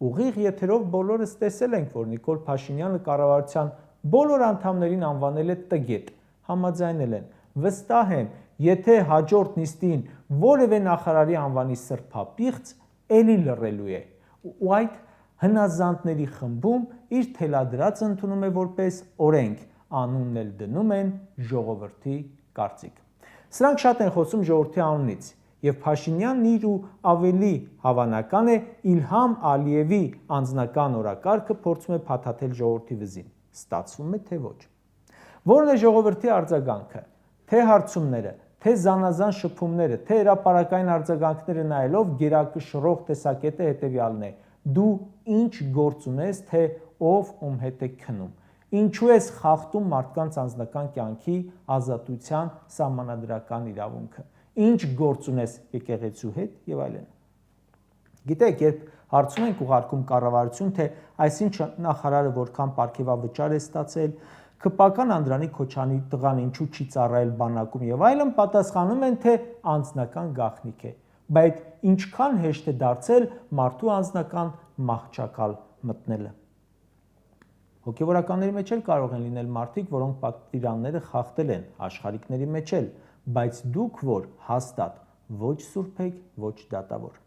ուղիղ եթերով բոլորս տեսել ենք, որ Նիկոլ Փաշինյանը կառավարության բոլոր անդամներին անվանել է տգետ, համաձայնել են։ Վստահ եմ, եթե հաջորդ նիստին որևէ նախարարի անվանի սրբապիղծ, էլի լռելու է, ու այդ հնազանդների խմբում իր թելադրածը ընդունում է որպես օրենք, անունն էլ դնում են ժողովրդի կարծիք։ Սրանք շատ են խոսում ժողովրդի անունից, եւ Փաշինյանն իր ու ավելի հավանական է Իլհամ Ալիևի անձնական օրակարգը փորձում է փաթաթել ժողովրդի վզին։ Ստացվում է թե ոչ։ Որն է ժողովրդի արձագանքը, թե հարցումները, թե զանազան շփումները, թե հրապարակային արձագանքները նայելով գերակշռող տեսակետը հետևյալն է. դու ինչ գործ ունես, թե ով ում հետ է քնում, ինչու ես խախտում մարդկանց անձնական կյանքի ազատության սահմանադրական իրավունքը, ինչ գործ ունես եկեղեցու հետ եւ այլն։ Գիտեք, երբ հարցում ենք ուղարկում կառավարություն, թե այսինչ նախարարը որքան պարգևավճար է ստացել, քպական Անդրանիկ Քոչարյանի տղան ինչու չի ծառայել բանակում եւ այլն, պատասխանում են, թե անձնական գաղտնիք է, բայց ինչքան հեշտ է դարձել մարդու անձնական մահճակալ մտնելը։ Հոգևորականների մեջ էլ կարող են լինել մարդիկ, որոնք պատվիրանները խախտել են, աշխարհիկների մեջ էլ, բայց դուք որ հաստատ ոչ սուրբ եք, ոչ դատավոր։